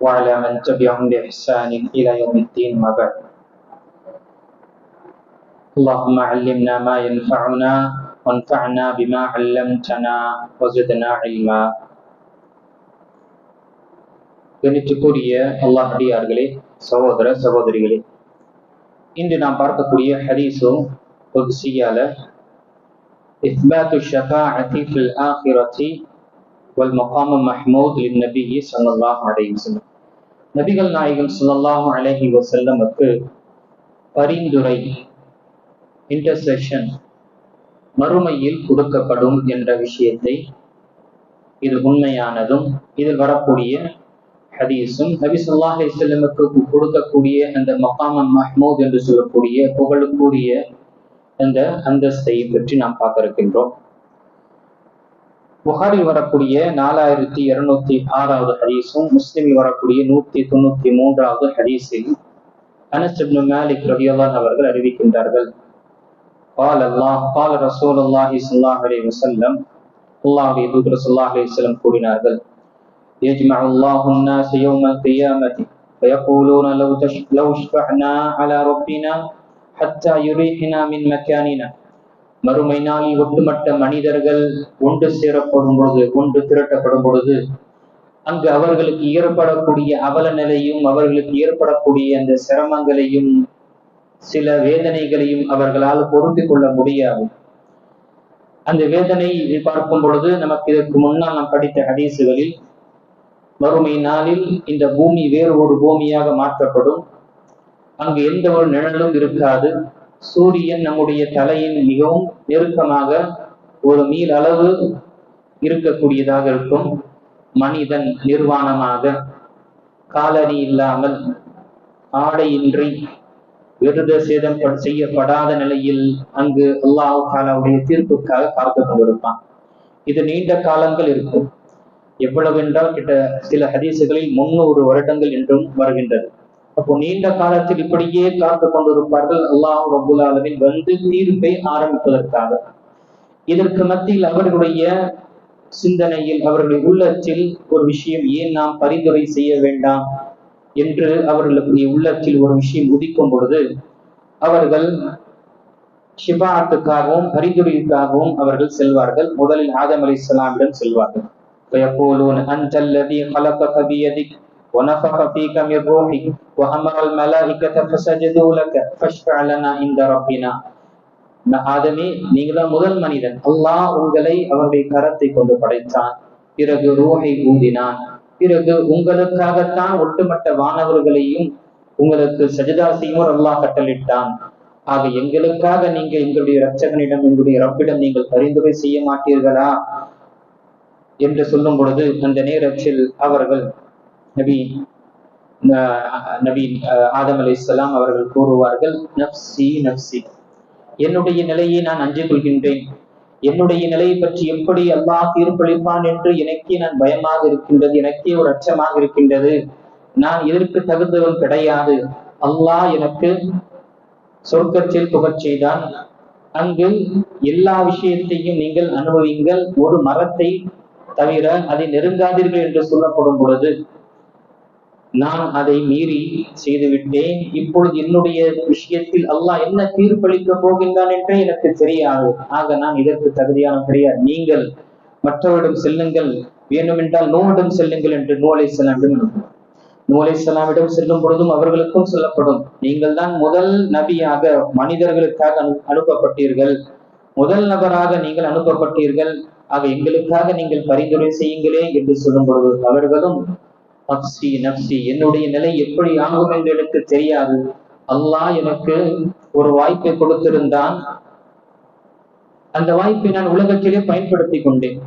وعلى من تبعهم بإحسان إلى يوم الدين ما بعد. اللهم علمنا ما ينفعنا وانفعنا بما علمتنا وزدنا علما. கணித்துக்குரிய அல்லாஹ்டியார்களே, சகோதர சகோதரிகளே, இன்று நாம் பார்க்கக்கூடிய ஹதீஸும் குத்ஸியால இஸ்பாத்து ஷஃபாஅத்தி ஃபில் ஆகிரத்தி வல் மகாம் மஹ்மூத் லின்னபியி ஸல்லல்லாஹு அலைஹி வஸல்லம். நபிகள் நாயகம் ஸல்லல்லாஹு அலைஹி வஸல்லமுக்கு பரிந்துரை, இன்டர்செஷன் மறுமையில் கொடுக்கப்படும் என்ற விஷயத்தை, இது உண்மையானதும் இதில் வரக்கூடிய ஹதீஸும் நபி ஸல்லல்லாஹு அலைஹி வஸல்லமுக்கு கொடுக்கக்கூடிய அந்த மகாம் மஹ்மூத் என்று சொல்லக்கூடிய புகழுக்குரிய அந்த அந்தஸ்தை பற்றி நாம் பார்க்க இருக்கின்றோம். புகாரில் வரக்கூடிய 4206வது ஹதீஸும் முஸ்லிமில் வரக்கூடிய 193வது ஹதீஸில் அனஸ் இப்னு மாலிக் ரலியல்லாஹு அவர்கள் அறிவிக்கின்றார்கள். قال رسول الله صلى الله عليه وسلم, அல்லாஹ்வுடைய தூதர் ஸல்லல்லாஹு அலைஹி வஸல்லம் கூறினார்கள், يجمع الله الناس يوم القيامة فيقولون لو اشفعنا على ربنا حتى يريحنا من مكاننا. மறுமை நாளில் ஒட்டுமொத்த மனிதர்கள் ஒன்று சேரப்படும் பொழுது, ஒன்று திரட்டப்படும் பொழுது, அங்கு அவர்களுக்கு ஏற்படக்கூடிய அவல நிலையும் அவர்களுக்கு ஏற்படக்கூடிய அந்த சிரமங்களையும் சில வேதனைகளையும் அவர்களால் பொருந்தி கொள்ள முடியாது. அந்த வேதனை பார்க்கும் பொழுது நமக்கு இதற்கு முன்னால் நாம் படித்த ஹதீசுகளில் மறுமை நாளில் இந்த பூமி வேறு ஒரு பூமியாக மாற்றப்படும். அங்கு எந்த ஒரு நிழலும் இருக்காது. சூரியன் நம்முடைய தலையின் மிகவும் நெருக்கமாக ஒரு மீல் அளவு இருக்கக்கூடியதாக இருக்கும். மனிதன் நிர்வாணமாக, காலணி இல்லாமல், ஆடையின்றி, விருத சேதம் செய்யப்படாத நிலையில் அங்கு அல்லாஹ் தஆலாவுடைய தீர்ப்புக்காக பார்த்து கொண்டிருப்பான். இது நீண்ட காலங்கள் இருக்கும். எவ்வளவு என்றால் கிட்ட சில ஹதீசுகளில் 300 வருடங்கள் என்றும் வருகின்றது. அப்போ நீண்ட காலத்தில் இப்படியே காத்து கொண்டிருப்பார்கள். அல்லாஹ் ரப்புல் ஆலமீன் வந்து தீர்ப்பை ஆரம்பிப்பதற்காக. இதற்கு மத்தியில் அவர்களுடைய சிந்தனையில், அவர்களுடைய உள்ளத்தில் ஒரு விஷயம், ஏன் நாம் பரிந்துரை செய்ய வேண்டாம் என்று அவர்களுடைய உள்ளத்தில் ஒரு விஷயம் உதிக்கும் பொழுது அவர்கள் ஷிஃபாஅத்துக்காகவும் பரிந்துரைக்காகவும் அவர்கள் செல்வார்கள். முதலில் ஆதம் அலைஹிஸ்ஸலாமிடம் செல்வார்கள். فيقولون أنت الذي خلقك بيدك ونفخ فيك من روحك وأمر الملائكة فسجدوا لك فاشفع لنا عند ربنا. ஆதமே, நீங்கள்தான் முதல் மனிதன். அல்லாஹ் உங்களை அவருடைய கரத்தை கொண்டு படைத்தான், பிறகு ரூஹை ஊதினான், பிறகு உங்களுக்காகத்தான் ஒட்டுமொத்த வானவர்களையும் உங்களுக்கு சஜதா செய்யுமாறு அல்லாஹ் கட்டளிட்டான். ஆக எங்களுக்காக நீங்கள் எங்களுடைய இரட்சகனிடம், எங்களுடைய ரப்பிடம் நீங்கள் பரிந்துரை செய்ய மாட்டீர்களா என்று சொல்லும் பொழுது அந்த நேரத்தில் அவர்கள் நபி ஆதம் அலைஹிஸ்ஸலாம் அவர்கள் கூறுவார்கள், நஃப்சி நஃப்சி, என்னுடைய நிலையை நான் அஞ்சிக் கொள்கின்றேன். என்னுடைய நிலையை பற்றி எப்படி அல்லாஹ் தீர்ப்பளிப்பான் என்று எனக்கே நான் பயமாக இருக்கின்றது, எனக்கே ஒரு அச்சமாக இருக்கின்றது. நான் இதற்கு தகுந்தவன் கிடையாது. அல்லாஹ் எனக்கு சொர்க்கத்தில் புகழ் செய்தான். அங்கு எல்லா விஷயத்தையும் நீங்கள் அனுபவிங்கள், ஒரு மரத்தை தவிர அதை நெருங்காதீர்கள் என்று சொல்லப்படும் பொழுது நான் அதை மீறி செய்துவிட்டேன். இப்பொழுது என்னுடைய விஷயத்தில் அல்லாஹ் என்ன தீர்ப்பளிக்க போகின்றான் என்றே எனக்கு தெரியாது. ஆக நான் இதற்கு தகுதியான கிடையாது. நீங்கள் மற்றவரிடம் செல்லுங்கள், வேண்டுமென்றால் நூலிடம் செல்லுங்கள் என்று நூ அலைஹிஸ்ஸலாமிடம் செல்லும் பொழுதும் அவர்களுக்கும் சொல்லப்படும், நீங்கள் தான் முதல் நபியாக மனிதர்களுக்காக அனுப்பப்பட்டீர்கள், முதல் நபராக நீங்கள் அனுப்பப்பட்டீர்கள். ஆக எங்களுக்காக நீங்கள் பரிந்துரை செய்யுங்களே என்று சொல்லும் பொழுது அவர்களும் நஃப்சி நஃப்சி, என்னுடைய நிலை எப்படி ஆகும் என்று எனக்கு தெரியாது. அல்லாஹ் எனக்கு ஒரு வாய்ப்பை கொடுத்திருந்தான், அந்த வாய்ப்பை நான் உலகத்திலே பயன்படுத்தி கொண்டேன்.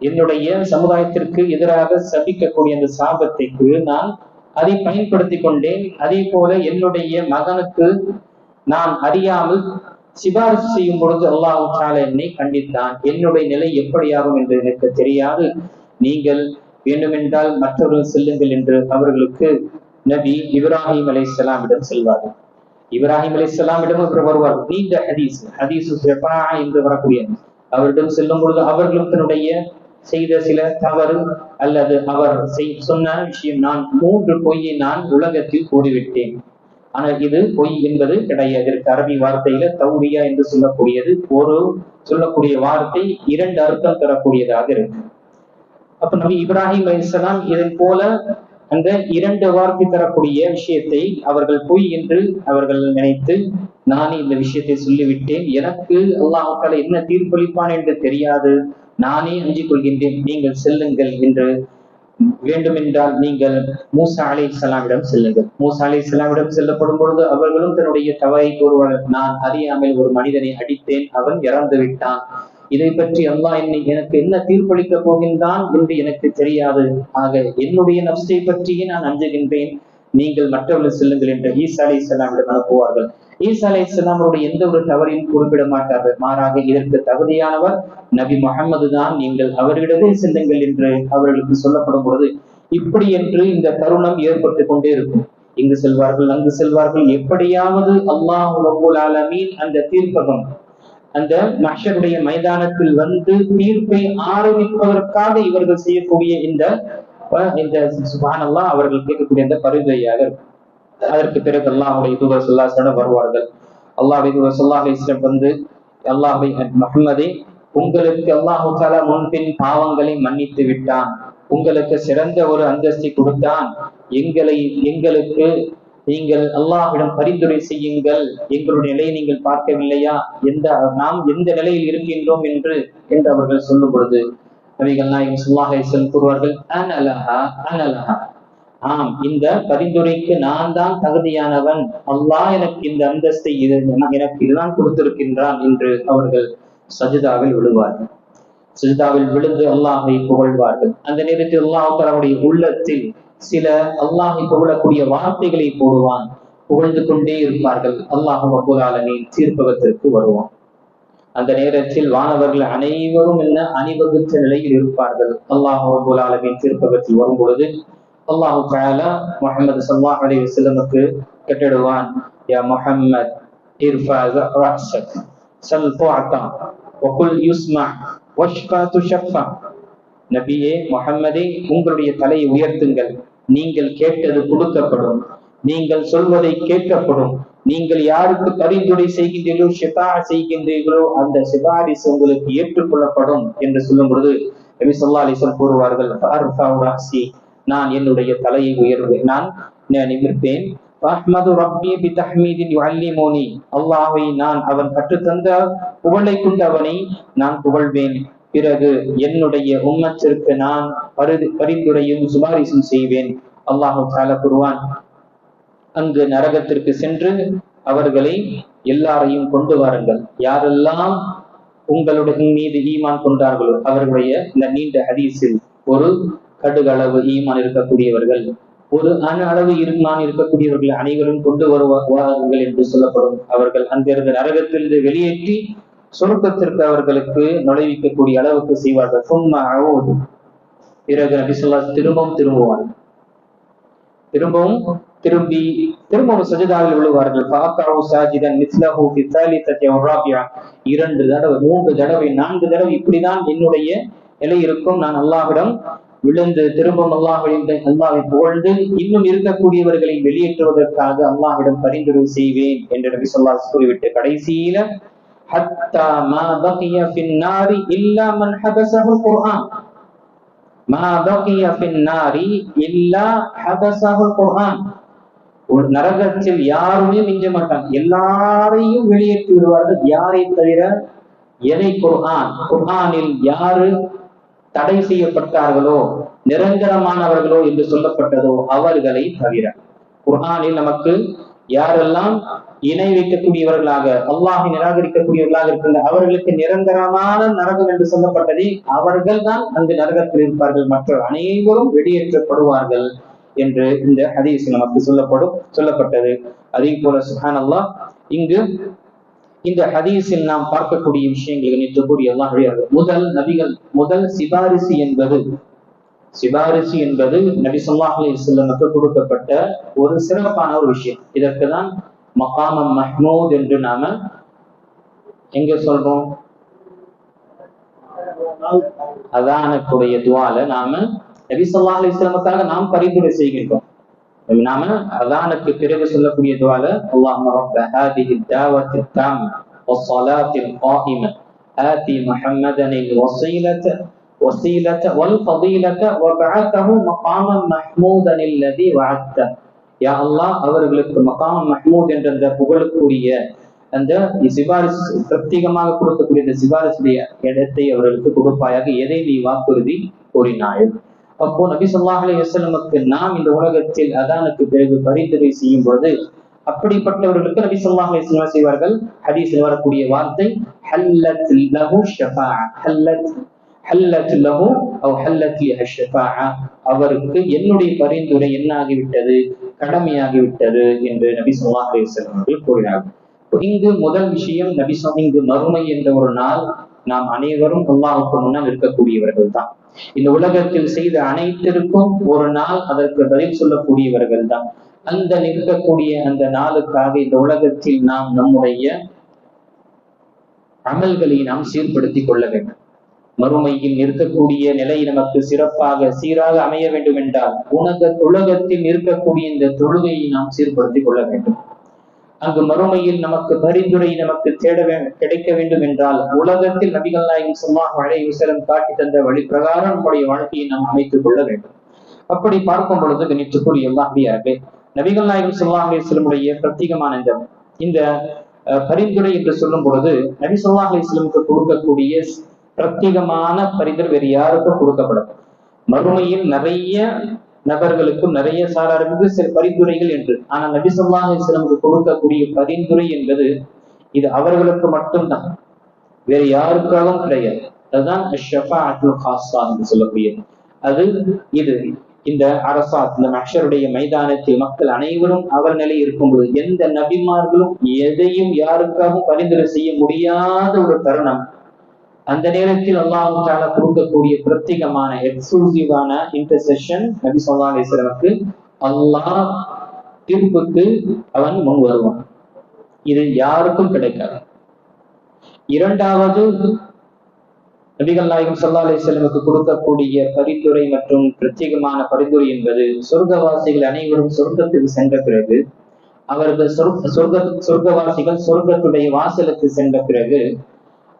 என்னுடைய சமுதாயத்திற்கு எதிராக சபிக்கக்கூடிய அந்த சாபத்திற்கு நான் அதை பயன்படுத்தி கொண்டேன். அதே போல என்னுடைய மகனுக்கு நான் அறியாமல் சிபாரிசு செய்யும் பொழுது அல்லாஹ் தஆலா என்னை கண்டித்தான். என்னுடைய நிலை எப்படியாகும் என்று எனக்கு தெரியாது. நீங்கள் வேண்டுமென்றால் மற்றவர்கள் செல்லுங்கள் என்று அவர்களுக்கு நபி இப்ராஹிம் அலைஹிஸ்ஸலாமிடம் செல்வார்கள். இப்ராஹிம் அலைஹிஸ்ஸலாமிடம் வருவார். நீண்ட ஹதீஸ் என்று வரக்கூடிய அவரிடம் செல்லும் பொழுது அவர்களும் தன்னுடைய செய்த சில தவறு அல்லது அவர் சொன்ன விஷயம், நான் 3 பொய்யை நான் உலகத்தில் கூறிவிட்டேன். ஆனால் இது பொய் என்பது கிடையாது. இதற்கு அரபி வார்த்தையில தௌரியா என்று சொல்லக்கூடியது, ஒரு சொல்லக்கூடிய வார்த்தை 2 அர்த்தம் தரக்கூடியதாக இருக்கு. அப்ப நபி இப்ராஹிம் அலைஹிஸ்ஸலாம் இதை போல அந்த 2 வார்த்தை தரக்கூடிய விஷயத்தை அவர்கள் பொய் என்று அவர்கள் நினைத்து, நானே இந்த விஷயத்தை சொல்லிவிட்டேன், எனக்கு அல்லாஹ் தஆலா என்ன தீர்ப்பளிப்பான் என்று தெரியாது, நானே அஞ்சிக் கொள்கின்றேன், நீங்கள் செல்லுங்கள் என்று, வேண்டுமென்றால் நீங்கள் மூசா அலைஹிஸ்ஸலாமிடம் செல்லுங்கள். மூசா அலைஹிஸ்ஸலாமிடம் செல்லப்படும் பொழுது அவர்களும் தன்னுடைய தவறை கூறுவார்கள். நான் அறியாமல் ஒரு மனிதனை அடித்தேன், அவன் இறந்து விட்டான், இதை பற்றி அல்லாஹ் எனக்கு என்ன தீர்ப்பளிக்க போகின்றான் என்று எனக்கு தெரியாது, ஆக என்னுடைய நப்சை பற்றியே நான் அஞ்சுகின்றேன், நீங்கள் மற்றவர்கள் செல்லுங்கள் என்று ஈசா அலைஹிஸ்ஸலாமிடம் அனுப்புவார்கள். ஈசா அலைஹிஸ்ஸலாமுடைய எந்த ஒரு தவறையும் குறிப்பிட மாட்டார்கள். மாறாக இதற்கு தகுதியானவர் நபி முஹம்மது தான், நீங்கள் அவரிடமே செல்லுங்கள் என்று அவர்களுக்கு சொல்லப்படும் பொழுது, இப்படி என்று இந்த தருணம் ஏற்பட்டு கொண்டே இருக்கும். இங்கு செல்வார்கள், அங்கு செல்வார்கள், எப்படியாவது அல்லாஹ் ரப்பல் ஆலமீன் அந்த தீர்ப்பகம், அந்த மஹ்ஷருடைய மைதானத்தில் வந்து தீர்ப்பை ஆரம்பிப்பதற்காக இவர்கள் செய்யக்கூடிய இந்த சுப்ஹானல்லாஹ், அவர்கள் கேட்கக்கூடிய அந்த பரிந்துரையாக இருக்கும். அதற்கு பிறகு அல்லாஹ்வுடைய தூதர் ஸல்லல்லாஹு அலைஹி வஸல்லம் வருவார்கள். அல்லாஹ்வுடைய தூதர் ஸல்லல்லாஹு அலைஹி வஸல்லம் வந்து, அல்லாஹ்வுடைய முஹம்மதே, உங்களுக்கு அல்லாஹ் தஆலா முன்பின் பாவங்களை மன்னித்து விட்டான், உங்களுக்கு சிறந்த ஒரு அந்தஸ்தை கொடுத்தான், எங்களுக்கு நீங்கள் அல்லாஹ்விடம் பரிந்துரை செய்யுங்கள், எங்களுடைய நிலையை நீங்கள் பார்க்கவில்லையா, நாம் எந்த நிலையில் இருக்கின்றோம் என்று அவர்கள் சொல்லும் பொழுது நபிகள் நாயகம் ஸல்லல்லாஹு அலைஹி வஸல்லம் கூறுவார்கள், அனலஹா, ஆம், இந்த பரிந்துரைக்கு நான் தான் தகுதியானவன், அல்லாஹ் எனக்கு இந்த அந்தஸ்தை எனக்கு இதுதான் கொடுத்திருக்கின்றான் என்று அவர்கள் சஜிதாவில் விழுவார்கள். சஜிதாவில் விழுந்து அல்லாஹை புகழ்வார்கள். அந்த நேரத்தில் அல்லாஹ் தஆலாவுடைய உள்ளத்தில் சில அல்லாஹை புகழக்கூடிய வார்த்தைகளை போடுவான், புகழ்ந்து கொண்டே இருப்பார்கள். அல்லாஹ் ரப்பல் ஆலமீன் தீர்ப்பகத்திற்கு வருவான். அந்த நேரத்தில் வானவர்கள் அனைவரும் அணிவகுத்த நிலையில் இருப்பார்கள். அல்லாஹ் ரப்பல் ஆலமீன் தீர்ப்பகத்தில் வரும் பொழுது அல்லாஹ் தஆலா முஹம்மது ஸல்லல்லாஹு அலைஹி வஸல்லமுக்கு கட்டளையிடுவான், யா முஹம்மத் இர்ஃபா ரஅஸக் சல் துஅதா வகுல் யுஸ்மா வஷ்ஃபா துஷஃபா. நபியே முஹம்மதே, உங்களுடைய தலையை உயர்த்துங்கள், நீங்கள் கேட்டது கொடுக்கப்படும், நீங்கள் சொல்வதை கேட்கப்படும், நீங்கள் யாருக்கு பரிந்துரை செய்கின்றீர்களோ, ஷிஃபா செய்கின்றீர்களோ, அந்த சிபாரிசு உங்களுக்கு ஏற்றுக்கொள்ளப்படும் என்று சொல்லும் பொழுது நபி ஸல்லல்லாஹு அலைஹி வஸல்லம் கூறுவார்கள், ஃபஅர்ஃபஉ ரஅஸி, நான் என்னுடைய தலையை உயர்வேன், நான் நிமிர்ப்பேன், ஃபஅஹ்மது ரப்பி பிதஹ்மீதின் யுஅல்லிமுனி, அல்லாஹ்வை நான் அவன் கற்றுத்தந்த புகழை கொண்டு அவனை நான் புகழ்வேன், பிறகு என்னுடைய உம்மத்திற்கு நான் பரிந்துரையும் சுபாரிசும் செய்வேன். அல்லாஹ் தஆலா கூறுவான், அங்கு நரகத்திற்கு சென்று அவர்களை எல்லாரையும் கொண்டு வாருங்கள், யாரெல்லாம் உங்களுடைய மீது ஈமான் கொண்டார்களோ அவர்களுடைய இந்த நீண்ட ஹதீஸில் ஒரு கடுகளவு ஈமான் இருக்கக்கூடியவர்கள், ஒரு அணு அளவு ஈமான் இருக்கக்கூடியவர்கள் அனைவரும் கொண்டு வருவார்கள் என்று சொல்லப்படும். அவர்கள் அங்கிருந்து நரகத்திலிருந்து வெளியேற்றி சொர்க்கத்திற்கு அவர்களுக்கு நுழைவிக்கக்கூடிய அளவுக்கு செய்வார்கள். பிறகு நபி ஸல்லல்லாஹு திரும்புவார்கள், திரும்பவும் சஜிதாவில் விழுவார்கள். இரண்டு தடவை, 3 தடவை, 4 தடவை இப்படிதான் என்னுடைய நிலை இருக்கும். நான் அல்லாஹ்விடம் விழுந்து திரும்பவும் அல்லாஹ்வை புகழ்ந்து இன்னும் இருக்கக்கூடியவர்களை வெளியேற்றுவதற்காக அல்லாஹ்விடம் பரிந்துரை செய்வேன் என்று நபி ஸல்லல்லாஹு அலைஹி வஸல்லம் கூறிவிட்டு கடைசியில ஹத்தா மா பகிய ஃபின் நாரி இல்லா மன் ஹபஸஹு குர்ஆன், மா பகிய ஃபின் நாரி இல்லா ஹபஸஹு குர்ஆன், ஒரு நரகத்தில் யாருமே மிஞ்ச மாட்டாங்க, எல்லாரையும் வெளியேற்றி விடுவார்கள். யாரை தவிர? எதை? குர்ஆனில் யாரு தடை செய்யப்பட்டார்களோ, நிரந்தரமானவர்களோ என்று சொல்லப்பட்டதோ அவர்களை தவிர. குர்ஆனில் நமக்கு யாரெல்லாம் இணை வைக்கக்கூடியவர்களாக, அல்லாஹை நிராகரிக்கக்கூடியவர்களாக இருக்கின்ற அவர்களுக்கு நிரந்தரமான நரகம் என்று சொல்லப்பட்டதை அவர்கள் தான் அந்த நரகத்தில் இருப்பார்கள், மற்ற அனைவரும் வெளியேற்றப்படுவார்கள் என்று இந்த ஹதீஸ் நமக்கு சொல்லப்பட்டது. அதே போல சுப்ஹானல்லாஹ், இங்கு இந்த ஹதீஸில் நாம் பார்க்கக்கூடிய விஷயங்கள் நினைத்துக்கூடிய முதல் சிபாரிசு என்பது நபி ஸல்லல்லாஹு அலைஹி வஸல்லமுக்கு கொடுக்கப்பட்ட ஒரு சிறப்பான ஒரு விஷயம். இதற்கு தான் மகாமம் மஹ்மூத் என்று நாம எங்க சொல்றோம்? அதானுடைய துவால நாம நபி ஸல்லல்லாஹு அலைஹி வஸல்லமுக்காக நாம் பரிந்துரை செய்கின்றோம். நாம அதானுக்கு பிறகு சொல்லக்கூடிய துஆல அல்லாஹும்ம ரப்ப ஹாதிஹி தாவத்தி தாம்ம வஸ்ஸலாத்தில் காயிம ஆதி முஹம்மதனில் வஸீலத வல் ஃபதீலத வபஅதஹு மகாமன் மஹ்மூதன் அல்லதி வஅத்த. யா அல்லாஹ், அவர்களுக்கு மகாம் மஹ்மூத் என்ற அந்த புகழுக்குரிய அந்த சிபாரிசு பிரத்யேகமாக கொடுக்கக்கூடிய இந்த சிபாரிசுடைய இடத்தை அவர்களுக்கு கொடுப்பாயாக, எதை நீ வாக்குறுதி கூறினாய். அப்போ நபி ஸல்லல்லாஹு அலைஹி வஸல்லமுக்கு நாம் இந்த உலகத்தில் அதானுக்கு பிறகு பரிந்துரை செய்யும் பொழுது அப்படிப்பட்டவர்களுக்கு நபி ஸல்லல்லாஹு அலைஹி வஸல்லம் செய்வார்கள். ஹதீஸில் வரக்கூடிய வார்த்தை ஹல்லத் லஹு ஷஃபாஅ, ஹல்லத் லஹு அவ் ஹல்லத் லிஹ ஷஃபாஅ, அவருக்கு என்னுடைய பரிந்துரை என்னாகிவிட்டது, கடமையாகிவிட்டது என்று நபி ஸல்லல்லாஹு அலைஹி வஸல்லம் அவர்கள் கூறினார்கள். இங்கு முதல் விஷயம், இங்கு மறுமை என்ற ஒரு நாள் நாம் அனைவரும் அல்லாஹ்வுக்கு முன்னால் இருக்கக்கூடியவர்கள் தான். இந்த உலகத்தில் செய்த அனைத்திற்கும் ஒரு நாள் அதற்கு பதில் சொல்லக்கூடியவர்கள் தான். அந்த நிற்கக்கூடிய அந்த நாளுக்காக இந்த உலகத்தில் நாம் நம்முடைய அமல்களை நாம் சீர்படுத்திக் கொள்ள வேண்டும். மறுமையில் நிற்கக்கூடிய நிலை நமக்கு சிறப்பாக சீராக அமைய வேண்டும் என்றால் உலகத்தில் நிற்கக்கூடிய இந்த தொழுகையை நாம் சீர்படுத்திக் கொள்ள வேண்டும். அங்கு மறுமையில் நமக்கு பரிந்துரை நமக்கு கிடைக்க வேண்டும் என்றால் உலகத்தில் நபிகள் நாயகம் ஸல்லல்லாஹு அலைஹி வஸல்லம் காட்டி தந்த வழி பிரகாரம் நம்முடைய வாழ்க்கையை நாம் அமைத்துக் கொள்ள வேண்டும். அப்படி பார்க்கும் பொழுது கணித்துக்குரிய அல்லாஹ்வியாரே, நபிகள் நாயகம் ஸல்லல்லாஹு அலைஹி வஸல்லமுடைய பிரத்யேகமான இந்த பரிந்துரை என்று சொல்லும் பொழுது நபி ஸல்லல்லாஹு அலைஹி வஸல்லமுக்கு கொடுக்கக்கூடிய பிரத்யேகமான பரிந்துரை வேறு யாருக்கும் கொடுக்கப்படும். மறுமையில் நிறைய நபர்களுக்கும் நிறைய சாராருக்கு சில பரிந்துரைகள் என்று, ஆனால் நபி ஸல்லல்லாஹு அலைஹி வஸல்லமுக்கு கொடுக்கக்கூடிய பரிந்துரை என்பது இது அவர்களுக்கு மட்டும்தான், வேறு யாருக்காகவும் கிடையாது. அதுதான் ஷஃபாஅத்துல் ஹாஸா என்று சொல்லக்கூடியது. அது இது இந்த அரசாத், இந்த மஹ்ஷருடைய மைதானத்தில் மக்கள் அனைவரும் அவர் நிலை இருக்கும்போது எந்த நபிமார்களும் எதையும் யாருக்காகவும் பரிந்துரை செய்ய முடியாத ஒரு தருணம். அந்த நேரத்தில் அல்லாஹ் தஆலா கொடுக்கக்கூடிய பிரத்யேகமான எக்ஸ்க்ளூசிவான இன்டர்செஷன் நபி ஸல்லல்லாஹு அலைஹி வஸல்லமுக்கு, அல்லாஹ் தீர்ப்புக்கு அவன் முன் வருவான். இது யாருக்கும் கிடைக்காது. இரண்டாவது, நபிகள் நாயகம் ஸல்லல்லாஹு அலைஹி வஸல்லமுக்கு கொடுக்கக்கூடிய பரிந்துரை மற்றும் பிரத்யேகமான பரிந்துரை என்பது சொர்க்கவாசிகள் அனைவரும் சொர்க்கத்துக்கு சென்ற பிறகு, அவர்கள் சொர்க்கவாசிகள் சொர்க்கத்துடைய வாசலுக்கு சென்ற பிறகு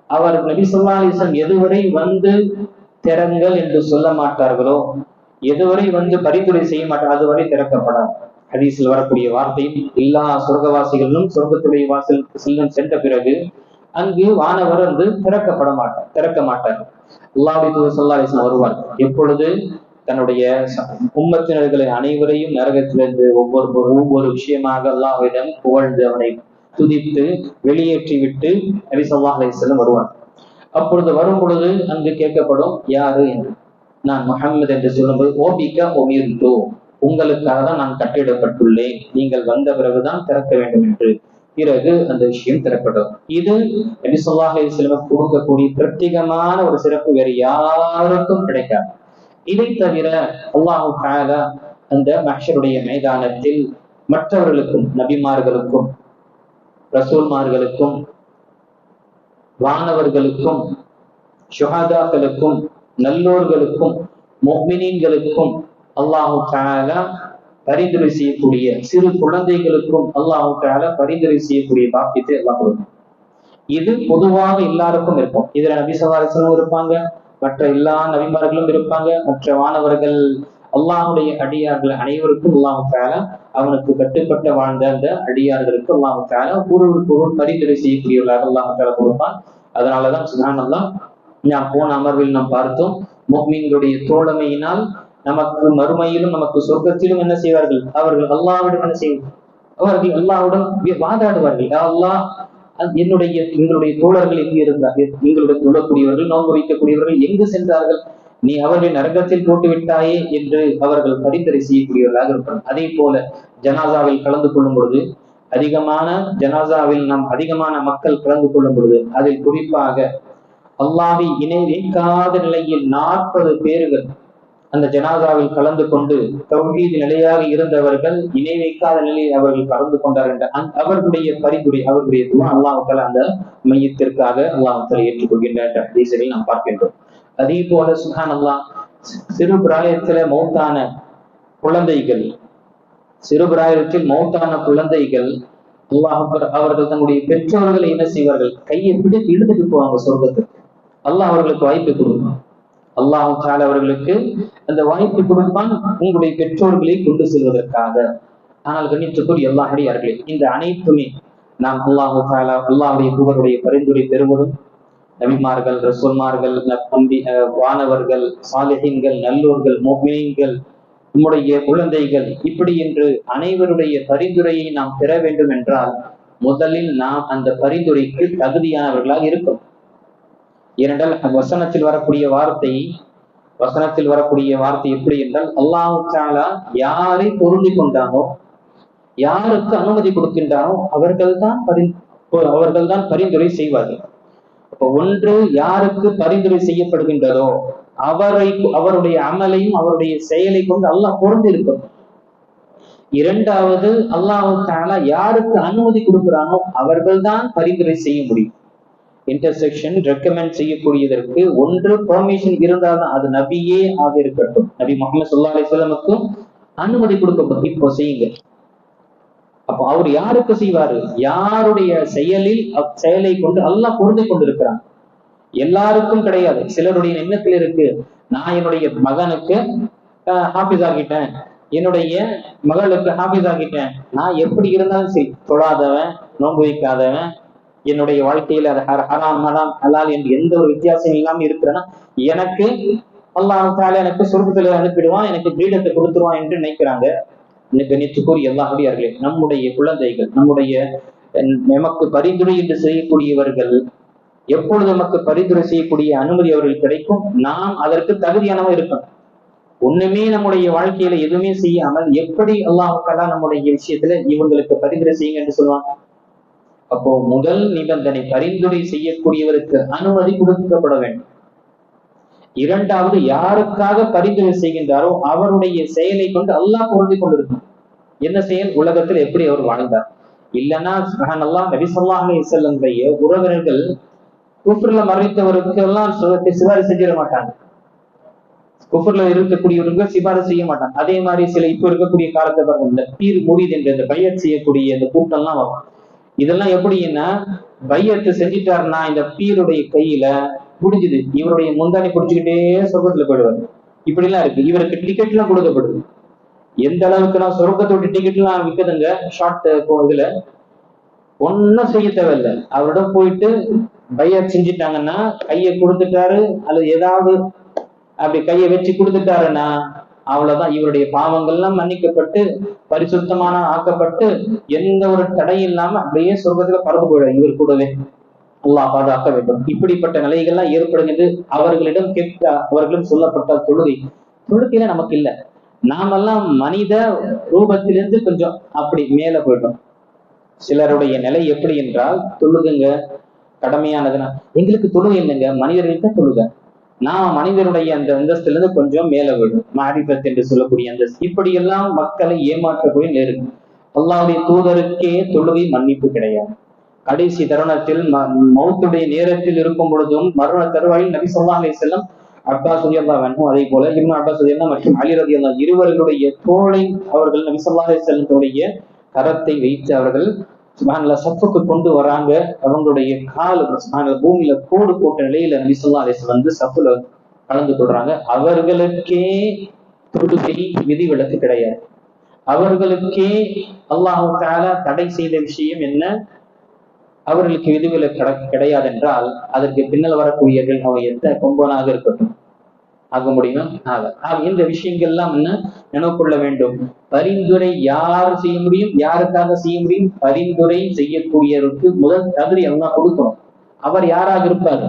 அவர் நபி ஸல்லல்லாஹு அலைஹி வஸல்லம் எதுவரை வந்து திறங்கள் என்று சொல்ல மாட்டார்களோ, எதுவரை வந்து பரிந்துரை செய்ய மாட்டார், அதுவரை திறக்கப்படாது. ஹதீஸில் வரக்கூடிய வார்த்தை, எல்லா சொர்க்கவாசிகளும் சொர்க்கத்துடைய வாசலுக்கு சென்ற பிறகு அங்கு வானவர் வந்து திறக்க மாட்டார். அல்லாஹ்வுடைய தூதர் ஸல்லல்லாஹு அலைஹி வஸல்லம் வருவார். எப்பொழுது தன்னுடைய உம்மத்தினர்களை அனைவரையும் நரகத்திலிருந்து ஒவ்வொரு விஷயமாக அல்லாஹ்விடம் புகழ்ந்து அவனை துதித்து வெளியேற்றி விட்டு நபி ஸல்லல்லாஹு அலைஹி வஸல்லம் வருவார். அப்பொழுது வரும் பொழுது அங்கு கேட்கப்படும், யாரு என்று. நான் முஹம்மது என்று சொல்லும்போது, ஓபிக்க உமிர்து, உங்களுக்காக தான் நான் கட்டிடப்பட்டுள்ளேன், நீங்கள் வந்த பிறகுதான் திறக்க வேண்டும் என்று. பிறகு அந்த விஷயம் திறக்கப்படும். இது நபி ஸல்லல்லாஹு அலைஹி வஸல்லம் கொடுக்கக்கூடிய பிரத்யேகமான ஒரு சிறப்பு, வேறு யாருக்கும் கிடைக்காது. இதை தவிர அல்லாஹ் தஆலா அந்த மஹ்ஷருடைய மைதானத்தில் மற்றவர்களுக்கும், நபிமார்களுக்கும், ரசூல்மார்களுக்கும், வானவர்களுக்கும், ஷுஹதாக்களுக்கும், நல்லோர்களுக்கும், முஃமினீன்களுக்கும் அல்லாஹ் தஆலா பரிந்துரை செய்யக்கூடிய, சிறு குழந்தைகளுக்கும் அல்லாஹ் தஆலா பரிந்துரை செய்யக்கூடிய பாக்கியத்தை அல்லாஹ் கொடுக்கும். இது பொதுவாக எல்லாருக்கும் இருக்கும். இதுல நபி ஸல்லல்லாஹு அலைஹி வஸல்லம் இருப்பாங்க, மற்ற எல்லா நபிமார்களும் இருப்பாங்க, மற்ற வானவர்கள், அல்லாஹ்வுடைய அடியார்கள் அனைவருக்கும் அல்லாஹ் தஆலா அவனுக்கு கட்டுப்பட்ட வாழ்ந்த அந்த அடியார்களுக்கு அல்லாஹ் தஆலா ஒருவருக்கு பரிந்துரை செய்யக்கூடியவர்களாக அல்லாஹ் தஆலா கொடுப்பான். அதனாலதான் சுப்ஹானல்லாஹ், நாம் போன அமர்வில் நாம் பார்த்தோம், முஃமின்களுடைய தோழமையினால் நமக்கு மறுமையிலும் நமக்கு சொர்க்கத்திலும் என்ன செய்வார்கள், அவர்கள் அல்லாஹ்விடம் என்ன செய்வார்கள், அவர்கள் அல்லாஹ்வுடன் வாதாடுவார்கள். அல்லாஹ், எங்களுடைய தோழர்கள் எங்கு இருந்தார்கள், எங்களுடைய தொழக்கூடியவர்கள், நோன்பு வைக்கக்கூடியவர்கள் எங்கு சென்றார்கள், நீ அவர்களை நரகத்தில் போட்டு விட்டாயே என்று அவர்கள் பரிந்துரை செய்யக்கூடியவர்களாக இருப்பார்கள். அதே போல ஜனாசாவில் கலந்து கொள்ளும் பொழுது, அதிகமான மக்கள் கலந்து கொள்ளும் பொழுது, அதில் குறிப்பாக அல்லாஹ்வை இணை வைக்காத நிலையில் 40 பேர்கள் அந்த ஜனாசாவில் கலந்து கொண்டு தௌஹீத் நிலையாக இருந்தவர்கள் இணை வைக்காத நிலையில் அவர்கள் கலந்து கொண்டார் என்ற அவர்களுடைய பரிந்துரை, அவர்களுடைய துஆ அல்லாஹ் தஆலா அந்த மையத்திற்காக அல்லாஹ் தஆலா ஏற்றுக்கொள்கின்ற ஹதீஸை நாம் பார்க்கின்றோம். அதே போல சுப்ஹானல்லாஹ், சிறு பிராயத்துல மௌத்தான குழந்தைகள், சிறு பிராயத்தில் மௌத்தான குழந்தைகள் அவர்கள் தன்னுடைய பெற்றோர்களை என்ன செய்வார்கள்? கையை பிடித்து இழுத்துட்டு போவாங்க சொர்க்கத்துக்கு. அல்லாஹ் அவர்களுக்கு வாய்ப்பு கொடுப்பான். அல்லாஹ் தாலா அவர்களுக்கு அந்த வாய்ப்பு கொடுப்பான், உங்களுடைய பெற்றோர்களை கொண்டு செல்வதற்காக. ஆனால் கண்ணியத்துக்குரிய அல்லாஹ்விடையார்களே, இந்த அனைத்துமே நாம் அல்லாஹ் தாலா அல்லாஹ்வுடைய தூதருடைய பரிந்துரை பெறுவதும், நபிமார்கள், ரசூல்மார்கள், வானவர்கள், சாலிஹீன்கள், நல்லோர்கள், முஃமினீன்கள், நம்முடைய குழந்தைகள், இப்படி என்று அனைவருடைய பரிந்துரையை நாம் பெற வேண்டும் என்றால் முதலில் நாம் அந்த பரிந்துரைக்கு தகுதியானவர்களாக இருக்கும். ஏனென்றால் வசனத்தில் வரக்கூடிய வார்த்தை எப்படி என்றால், அல்லாஹ் தஆலா யாரை பொருந்தி கொண்டானோ, யாருக்கு அனுமதி கொடுக்கின்றானோ அவர்கள் தான் பரிந்துரை செய்வார்கள். அப்ப ஒன்று, யாருக்கு பரிந்துரை செய்யப்படுகின்றதோ அவருடைய அமலையும் அவருடைய செயலை கொண்டு அல்லாஹ் பொருந்தி இருக்கும். இரண்டாவது, அல்லாஹ் தஆலா யாருக்கு அனுமதி கொடுக்கிறானோ அவர்கள் தான் பரிந்துரை செய்ய முடியும். இன்டர்செக்ஷன் ரெக்கமெண்ட் செய்யக்கூடியதற்கு ஒன்று பெர்மிஷன் இருந்தால்தான், அது நபியே ஆக இருக்கட்டும், நபி முஹம்மது ஸல்லல்லாஹு அலைஹி வஸல்லமுக்கும் அனுமதி கொடுக்கப்படும், இப்போ செய்யுங்க. அப்போ அவர் யாருக்கு செய்வாரு? யாருடைய செயலை கொண்டு அல்லாஹ் பொருந்தி கொண்டிருக்கிறான். எல்லாருக்கும் கிடையாது. சிலருடைய எண்ணத்தில் இருக்கு, நான் என்னுடைய மகனுக்கு ஹாஃபிஸ் ஆகிட்டேன், என்னுடைய மகளுக்கு ஹாஃபிஸ் ஆகிட்டேன், நான் எப்படி இருந்தாலும் சரி, தொழாதவன், நோன்பு வைக்காதவன், என்னுடைய வாழ்க்கையில அது ஹராம் ஹலால் என்று எந்த ஒரு வித்தியாசம் இல்லாம இருக்கிறேன்னா எனக்கு அல்லாஹ் தஆலா எனக்கு சொர்க்கத்துல அனுப்பிடுவான், எனக்கு கிரீடத்தை கொடுத்துருவான் என்று நினைக்கிறாங்க. கண்ணியத்துக்குரிய அல்லாஹ்விடையார்களே, நம்முடைய குழந்தைகள், நமக்கு பரிந்துரை என்று செய்யக்கூடியவர்கள், எப்பொழுது நமக்கு பரிந்துரை செய்யக்கூடிய அனுமதி அவர்கள் கிடைக்கும், நாம் அதற்கு தகுதியானவ இருக்கணும். ஒண்ணுமே நம்முடைய வாழ்க்கையில எதுவுமே செய்யாமல் எப்படி அல்லாஹ் தஆலா நம்முடைய விஷயத்துல இவங்களுக்கு பரிந்துரை செய்யுங்க என்று சொல்லுவாங்க? அப்போ முதல் நிபந்தனை, பரிந்துரை செய்யக்கூடியவருக்கு அனுமதி கொடுக்கப்பட வேண்டும். இரண்டாவது, யாருக்காக பரிந்துரை செய்கின்றாரோ அவருடைய செயலை கொண்டு அல்லாஹ் பொருந்தி கொண்டிருக்கும். என்ன செயல்? உலகத்தில் எப்படி அவர் வாழ்ந்தார். இல்லைன்னா சுப்ஹானல்லாஹ், நபி ஸல்லல்லாஹு அலைஹி வஸல்லம் உறவினர்கள் குஃப்ர்ல மறைத்தவருக்கு எல்லாம் சிபாரிசு செஞ்சிட மாட்டாங்க. குஃப்ர்ல இருக்கக்கூடியவர்கள் சிபாரிசு செய்ய மாட்டாங்க. அதே மாதிரி சில இப்ப இருக்கக்கூடிய காலத்தை பாருங்க, இந்த பீர் முரீத் என்ற இந்த பையத் செய்யக்கூடிய இந்த கூட்டம்லாம் வரும். இதெல்லாம் எப்படின்னா, பையத்து செஞ்சிட்டாருன்னா இந்த பீருடைய கையில முடிஞ்சுது, இவருடைய முந்தானை பிடிச்சுக்கிட்டே சொர்க்கத்துல போயிடுவாரு. இப்படி எல்லாம் இருக்கு. இவருக்கு டிக்கெட் எல்லாம் கொடுக்கப்படுது. எந்த அளவுக்குன்னா சொர்க்கத்தோட டிக்கெட் எல்லாம் விற்குதுங்க. ஷார்ட் இதுல ஒன்னும் செய்ய தேவையில்லை. அவரிடம் போயிட்டு பையத் செஞ்சுட்டாங்கன்னா, கையை கொடுத்துட்டாரு அல்லது ஏதாவது அப்படி கையை வச்சு கொடுத்துட்டாருன்னா அவ்வளவுதான், இவருடைய பாவங்கள்லாம் மன்னிக்கப்பட்டு பரிசுத்தமான ஆக்கப்பட்டு எந்த ஒரு தடையும் இல்லாம அப்படியே சொர்க்கத்துல பறந்து போயிடும் இவர் கூடவே. அல்லாஹ் பாதுகாக்க வேண்டும். இப்படிப்பட்ட நிலைகள்லாம் ஏற்படுகிறது. அவர்களிடம் சொல்லப்பட்ட தொழுகையில நமக்கு இல்லை. நாமெல்லாம் மனித ரூபத்திலிருந்து கொஞ்சம் அப்படி மேல போயிட்டோம். சிலருடைய நிலை எப்படி என்றால், தொழுகுங்க கடமையானதுன்னா, எங்களுக்கு தொழுகை இல்லைங்க, மனிதர்களுக்கு தொழுக. நான் மனிதனுடைய அந்த அந்தஸ்துல இருந்து கொஞ்சம் மேல விடும், மாரிஃபத் என்று சொல்லக்கூடிய அந்தஸ்து. இப்படியெல்லாம் மக்களை ஏமாற்றக்கூடிய நேருக்கு. அல்லாஹ்வுடைய தூதருக்கே தொழுகை மன்னிப்பு கிடையாது. கடைசி தருணத்தில் மௌத்துடைய நேரத்தில் இருக்கும் பொழுதும் மரண தருவாயில் நபி ஸல்லல்லாஹு அலைஹி வஸல்லம் அப்பாஸ் ரலியல்லாஹு அன்ஹு, அதே போல இப்னு அப்பாஸ் ரலியல்லாஹு மற்றும் அலி ரலியல்லாஹு இருவர்களுடைய தோளை அவர்கள் நபி ஸல்லல்லாஹு அலைஹி வஸல்லமுடைய கரத்தை வைத்து அவர்கள் சுப்ஹானல்லாஹ் சஃப்புக்கு கொண்டு வராங்க. அவங்களுடைய கால் சுப்ஹானல்லாஹ் பூமியில கோடு போட்ட நிலையில நபி ஸல்லல்லாஹு அலைஹி வஸல்லம் வந்து சஃப்புல கலந்து கொள்றாங்க. அவர்களுக்கே தொழுகை விதிவிலக்கு கிடையாது. அவர்களுக்கே அல்லாஹ் தஆலா தடை செய்த விஷயம் என்ன? அவர்களுக்கு விதிவிலக்கு கிடையாது என்றால் அதற்கு பின்னல் வரக்கூடியவர்கள் அவன் எந்த கொம்பனாக இருக்கட்டும் ஆக முடியுமா? இந்த விஷயங்கள்லாம் என்ன நினைவுகொள்ள வேண்டும். பரிந்துரை யார் செய்ய முடியும்? யாருக்காக செய்ய முடியும்? பரிந்துரை செய்யக்கூடியவருக்கு முதல் தகுதி அல்லாஹ் கொடுக்கணும். அவர் யாராக இருப்பார்?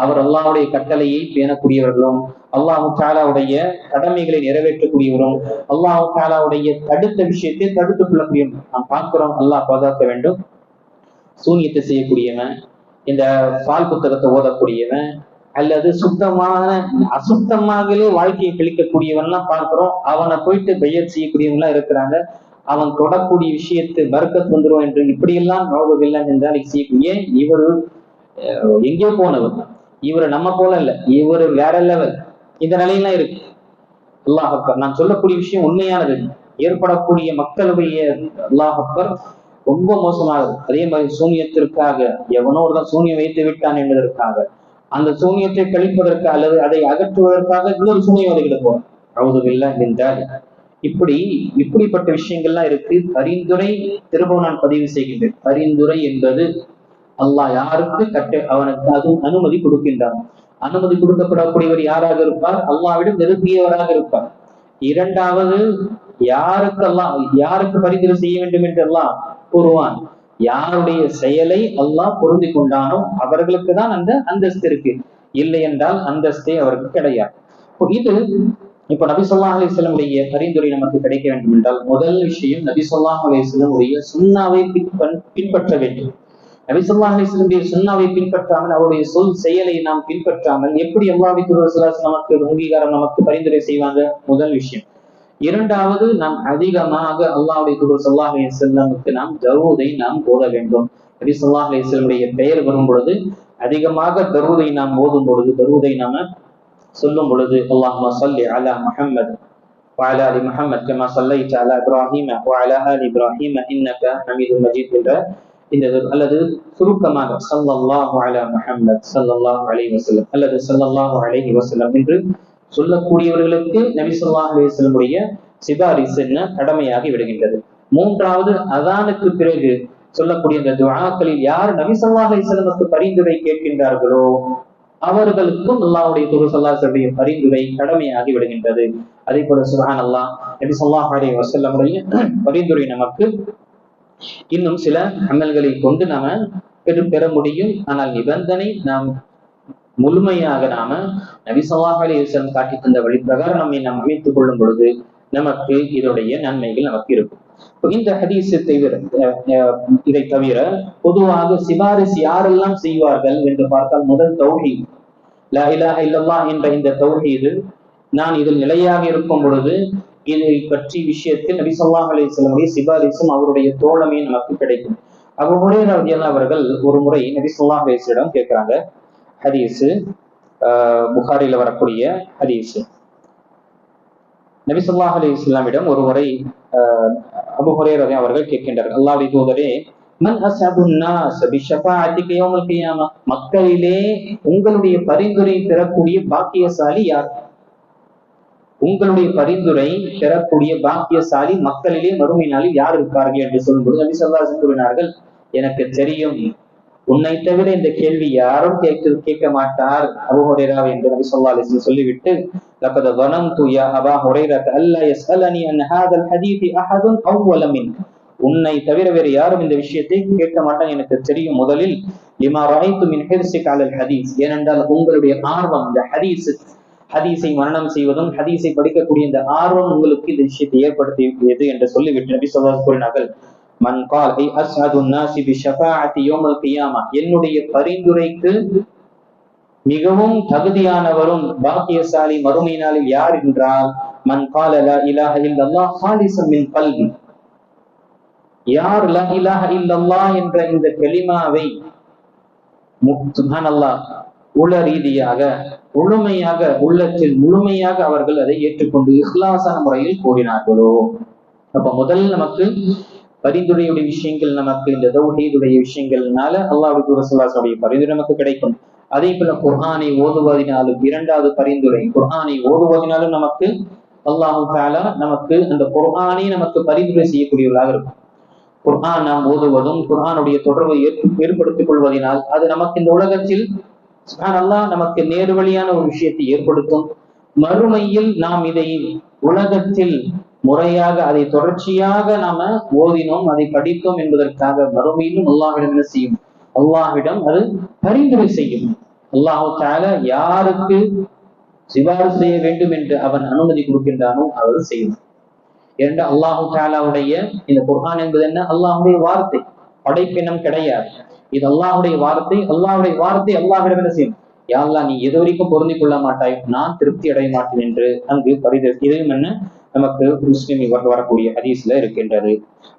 அவர் அல்லாஹ்வுடைய கட்டளையை பேணக்கூடியவர்களும், அல்லாஹ் தஆலாவுடைய கடமைகளை நிறைவேற்றக்கூடியவரும், அல்லாஹ் தஆலாவுடைய தடுத்த விஷயத்தை தடுத்துக் கொள்ளக்கூடிய நாம் பார்க்கிறோம். அல்லாஹ் பாதுகாக்க வேண்டும். சூனியத்தை செய்யக்கூடியவன், இந்த பால் புத்தகத்தை ஓதக்கூடியவன், அல்லது அசுத்தமாகவே வாழ்க்கையை கழிக்கக்கூடியவன் எல்லாம் பார்க்கிறோம். அவனை போயிட்டு பையத் செய்யக்கூடியவங்க எல்லாம் இருக்கிறாங்க. அவன் தொடக்கூடிய விஷயத்து பரக்கத் வந்துடும் என்று இப்படியெல்லாம் நோகவில்லை என்றால் செய்யக்கூடிய இவரு எங்கேயோ போனவர். இவரு நம்ம போல இல்ல, இவரு வேற லெவல். இந்த நிலையெல்லாம் இருக்கு. அல்லாஹ் அக்பர். நான் சொல்லக்கூடிய விஷயம் உண்மையானது. ஏற்படக்கூடிய மக்களுடைய அல்லாஹ் அக்பர் ரொம்ப மோசமானது. அதே மாதிரி சூனியத்திற்காக எவனோ ஒருதான் சூனியம் வைத்து விட்டான் என்பதற்காக அந்த சூனியத்தை கழிப்பதற்கு அல்லது அதை அகற்றுவதற்காக இன்னொரு சூனியவாதிகளை போறோம். அவுதுபில்லா என்றால் இப்படிப்பட்ட விஷயங்கள்லாம் இருக்கு. பரிந்துரை திரும்பவும் நான் பதிவு செய்கின்றேன். பரிந்துரை என்பது அல்லாஹ் யாருக்கு அவனுக்கு அதுவும் அனுமதி கொடுக்கின்றான். அனுமதி கொடுக்கப்படக்கூடியவர் யாராக இருப்பார்? அல்லாஹ்விடம் நெருங்கியவராக இருப்பார். இரண்டாவது, யாருக்கு பரிந்துரை செய்ய வேண்டும் என்று அல்லாஹ் கூறுவான்? யாருடைய செயலை அல்லாஹ் பொருந்தி கொண்டானோ அவர்களுக்கு தான் அந்த அந்தஸ்து இருக்கு. இல்லை என்றால் அந்தஸ்தே அவருக்கு கிடையாது. இது இப்ப நபி ஸல்லல்லாஹு அலைஹி வஸல்லம் உடைய பரிந்துரை நமக்கு கிடைக்க வேண்டும் என்றால் முதல் விஷயம் நபி ஸல்லல்லாஹு அலைஹி வஸல்லம் உடைய சுன்னாவை பின்பற்ற வேண்டும். நபி ஸல்லல்லாஹு அலைஹி வஸல்லம் சுன்னாவை பின்பற்றாமல் அவருடைய சொல் செயலை நாம் பின்பற்றாமல் எப்படி அல்லாஹ்வின் தூதர் ஸல்லல்லாஹு அலைஹி வஸல்லம் நமக்கு அங்கீகாரம் நமக்கு பரிந்துரை செய்வாங்க? முதல் விஷயம். இரண்டாவது, நாம் அதிகமாக அல்லாஹ்வுடைய தூதர் ஸல்லல்லாஹு அலைஹி வஸல்லமுக்கு நாம் தரூதை நாம் ஓத வேண்டும். நபி ஸல்லல்லாஹு அலைஹி வஸல்லம் பெயர் வரும் பொழுது அதிகமாக தரூதை நாம் ஓதும் பொழுது, தரூதை நாம சொல்லும் பொழுது, அல்லாஹும்ம ஸல்லி அலா முஹம்மத் வ அலா ஆலி முஹம்மத் கமா ஸல்லைத அலா இப்ராஹீம வ அலா ஆலி இப்ராஹீம இன்னக ஹமீதும் மஜீத் என்ற இந்த அல்லது சுருக்கமாக ஸல்லல்லாஹு அலா முஹம்மத் ஸல்லல்லாஹு அலைஹி வஸல்லம் அல்லது ஸல்லல்லாஹு அலைஹி வஸல்லம் என்று சொல்லக்கூடியவர்களுக்கு நபி ஸல்லல்லாஹு அலைஹி வஸல்லம் உடைய சிபாரிசு என்ன கடமையாகி விடுகின்றது. மூன்றாவது, அதானுக்கு பிறகு சொல்லக்கூடிய இந்த துஆக்களில் யார் நபி ஸல்லல்லாஹு அலைஹி வஸல்லமுக்கு பரிந்துரை கேட்கின்றார்களோ அவர்களுக்கும் அல்லாஹ்வுடைய தூதர் ஸல்லல்லாஹு அலைஹி வஸல்லம் பரிந்துரை கடமையாகி விடுகின்றது. அதே போல சுப்ஹானல்லாஹ், நபி ஸல்லல்லாஹு அலைஹி வஸல்லம் உடைய பரிந்துரை நமக்கு இன்னும் சில அமல்களை கொண்டு நாம பெற முடியும். ஆனால் நிபந்தனை நாம் முழுமையாக நபி ஸல்லல்லாஹு அலைஹி வஸல்லம் காட்டி தந்த வழி பிரகாரம் நம்மை நாம் அமைத்துக் கொள்ளும் பொழுது நமக்கு இதனுடைய நன்மைகள் நமக்கு இருக்கும். இந்த ஹதீஸை இதை தவிர பொதுவாக சிபாரிசு யாரெல்லாம் செய்வார்கள் என்று பார்த்தால், முதல் தௌஹீத், லா இலாஹ இல்லல்லாஹ் என்ற இந்த தௌஹீது, நான் இதில் நிலையாக இருக்கும் பொழுது இதை பற்றி விஷயத்தில் நபி ஸல்லல்லாஹு அலைஹி வஸல்லம் சிபாரிசும் அவருடைய தோழமையும் நமக்கு கிடைக்கும். அபூ ஹுரைரா ரலியல்லாஹு அவர்கள் ஒரு முறை நபி ஸல்லல்லாஹு அலைஹி வஸல்லம் கேட்கிறாங்க. ஹதீஸ் புகாரில வரக்கூடிய ஹதீஸ். நபி ஸல்லல்லாஹு அலைஹி வஸல்லமிடம் ஒரு முறை அபூ ஹுரைரா அவர்கள் கேட்கின்றார்கள், அல்லாஹ்வுடைய தூதரே, மன் அஸ்அதுன் நாஸ் பிஷஃபாஅத்திக யௌமல் கியாமah, மக்களிலே உங்களுடைய பரிந்துரை பெறக்கூடிய பாக்கியசாலி யார்? உங்களுடைய பரிந்துரை பெறக்கூடிய பாக்கியசாலி மக்களிலே மறுமை நாளில் யார் இருப்பார்கள் என்று சொல்லும்போது நபி ஸல்லல்லாஹு அலைஹி வஸல்லம் கூறினார்கள், எனக்கு தெரியும், உன்னை தவிர இந்த கேள்வி யாரும் கேட்க மாட்டார் அபூ ஹுரைரா என்று நபி ஸல்லல்லாஹு அலைஹி வஸல்லம் சொல்லிவிட்டு, லகத் ظننtu yeah Abha Hurairah Allah யஸ்அலனி an ஹாதல் ஹதீஸ் அஹதுன் அவ்வல மின்க, உன்னை தவிர வேறு யாரும் இந்த விஷயத்தை கேட்க மாட்டாங்க, எனக்கு தெரியும். முதலில் லிமா ரஅய்து மின் ஹிர்ஸிக அலல் ஹதீஸ், ஏனென்றால் உங்களுடைய ஆர்வம் இந்த ஹதீஸை மரணம் செய்வதும் ஹதீஸை படிக்கக்கூடிய இந்த ஆர்வம் உங்களுக்கு இந்த விஷயத்தை ஏற்படுத்தியது என்று சொல்லிவிட்டு நபி ஸல்லல்லாஹு அலைஹி வஸல்லம் கூறினார்கள், மன் கால் ஐ அஸ்அதுன் நாஸி பிஷஃபாஅத்தி யௌமல் கியாமah, என்னுடைய பரிந்துரைக்கு மிகவும் தகுதியானவரும் பாக்கியசாலி மறுமை நாளில் யார் என்றால், மன் கால லா இலாஹ இல்லல்லாஹ் ஹாலிஸன் மின் கல்பி, யார் லா இலாஹ இல்லல்லாஹ் என்ற இந்த கலிமாவை சுப்ஹானல்லாஹ் உள ரீதியாக முழுமையாக உள்ளத்தில் முழுமையாக அவர்கள் அதை ஏற்றுக்கொண்டு இஹ்லாஸான முறையில் கூறினார்களோ. அப்ப முதல் நமக்கு பரிந்துரையுடைய விஷயங்கள், நமக்கு இந்த தௌஹீதுடைய விஷயங்கள்னால அல்லாஹ்வுடைய தூதர் ஸல்லல்லாஹு அலைஹி வஸல்லம் பரிந்துரை நமக்கு கிடைக்கும். அதே போல குர்ஆனை ஓதுவதினாலும் இரண்டாவது பரிந்துரை, குர்ஆனை ஓதுவதினாலும் நமக்கு அல்லாஹ் தஆலா நமக்கு அந்த குர்ஆனை நமக்கு பரிந்துரை செய்யக்கூடியவர்களாக இருக்கும். குர்ஆன் நாம் ஓதுவதும் குர்ஆனுடைய தொடர்பை ஏற்படுத்திக் கொள்வதனால் அது நமக்கு இந்த உலகத்தில் சுப்ஹானல்லாஹ் நமக்கு நேர்வழியான ஒரு விஷயத்தை ஏற்படுத்தும். மறுமையில் நாம் இதை உலகத்தில் முறையாக அதை தொடர்ச்சியாக நாம ஓதினோம், அதை படித்தோம் என்பதற்காக மறுமையிலும் அல்லாஹ்விடம் என்ன செய்யும்? அல்லாஹ்விடம் அது பரிந்துரை செய்யும். அல்லாஹ் தஆலா யாருக்கு சிபாரிசு செய்ய வேண்டும் என்று அவன் அனுமதி கொடுக்கின்றானோ அவர் செய்யும். ஏனென்றால் அல்லாஹ் தஆலாவுடைய இந்த குர்ஆன் என்பது என்ன? அல்லாஹ்வுடைய வார்த்தை, படைப்பினம் கிடையாது. இது அல்லாஹ்வுடைய வார்த்தை. அல்லாஹ்வுடைய வார்த்தை அல்லாஹ்விடம் என்ன செய்யும்? யா அல்லாஹ், நீ எது வரைக்கும் பொருந்திக் கொள்ள மாட்டாய், நான் திருப்தி அடைய மாட்டேன் என்று அங்கு பரிந்துரை. இதையும் என்ன நமக்கு முஸ்லிமில் வரக்கூடிய ஹதீஸ்ல இருக்கின்றது.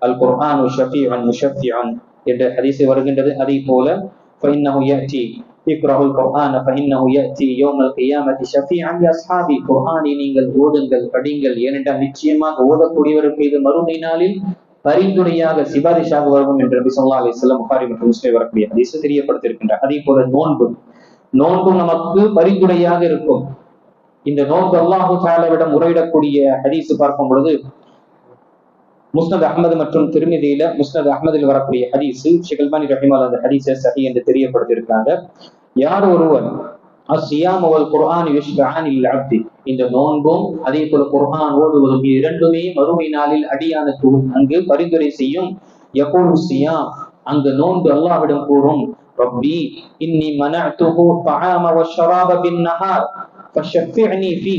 அல் குர்ஆனு ஷஃபீஉன் முஷஃபிஉன் என்ற ஹதீஸ் வருகின்றது. அதே போல ஃபஇன்னஹு யஅதி இக்ரஹுல் குர்ஆன ஃபஇன்னஹு யஅதி யௌமல் கியாமத்தி ஷஃபீஅன் லிஅஸ்ஹாபி. குர்ஆனை நீங்கள் ஓதுங்கள், படிங்கள், ஏனென்றால் நிச்சயமாக ஓதக்கூடியவருக்கு இது மறுமை நாளில் பரிந்துரையாக சிபாரிஷாக வரும் என்று நபி ஸல்லல்லாஹு அலைஹி வஸல்லம் புகாரி மற்றும் முஸ்லிம் வரக்கூடிய ஹதீஸ் தெரியப்படுத்தியிருக்கின்றார். அதே போல நோன்பும் நமக்கு பரிந்துரையாக இருக்கும். இந்த நோன்பு அல்லாஹு தஆலாவிடம் முறையிடக்கூடிய ஹதீஸ் பார்க்கும் பொழுது முஸ்னத் அஹ்மது மற்றும் திர்மிதியில முஸ்னத் அஹ்மதில் வரக்கூடிய ஹதீஸ் ஷேக் அல்பானி ரஹிமஹுல்லாஹ் அந்த ஹதீஸை சஹீஹ் என்று தெரியப்படுத்தியிருக்காங்க. யார் ஒருவர் அஸ்ஸியாம் வல் குர்ஆன் யஷ்பஅன் லில் அப்தி, இந்த நோன்பும் அதே போல குர்ஆன் ஓதுவதும் இரண்டுமே மறுமை நாளில் அடியானுக்கு அங்கு பரிந்துரை செய்யும். யகூலு ஸியாம், அந்த நோன்பு அல்லாஹ்விடம் கூறும், ரப்பி இன்னி மனஅதுஹு தஆம வஷ்ஷராப பின் நஹார் ஃபஷஃபிஅனி ஃபீ.